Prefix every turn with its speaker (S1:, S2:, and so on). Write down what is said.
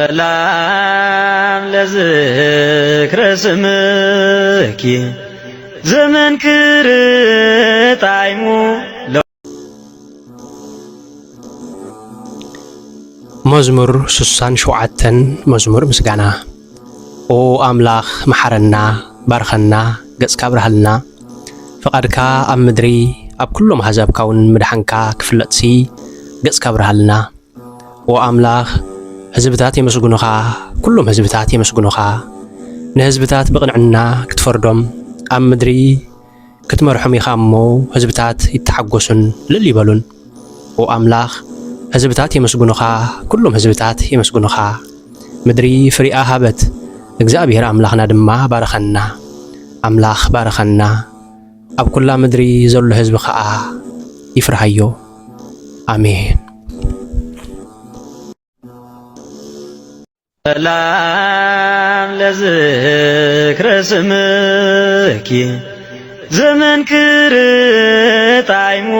S1: ሰላም ለዝክረ ስምኪ ዘመንክር ጣዕሙ
S2: መዝሙር 67 መዝሙር ምስጋና ኦ አምላኽ መሐረና ባርኸና ገጽካ ብርሃልና ፈቃድካ ኣብ ምድሪ ኣብ ኩሎም ኣሕዛብካ እውን ምድሓንካ ክፍለጥሲ ገጽካ ብርሃልና ኦ አምላኽ ህዝብታት የመስጉኑኻ ኩሎም ህዝብታት የመስጉኑኻ ንህዝብታት ብቕንዕና ክትፈርዶም ኣብ ምድሪ ክትመርሖም ኢኻ እሞ ህዝብታት ይተሓጎሱን ልል ይበሉን ኦ አምላኽ ህዝብታት የመስጉኑኻ ኩሎም ህዝብታት የመስጉኑኻ ምድሪ ፍሪኣ ሃበት እግዚአብሔር አምላኽና ድማ ባረኸና አምላኽ ባረኸና ኣብ ኩላ ምድሪ ዘሎ ህዝቢ ከዓ ይፍርሃዮ አሜን።
S1: ሰላም ለዝክረ ስምኪ ዘመንክር ጣዕሙ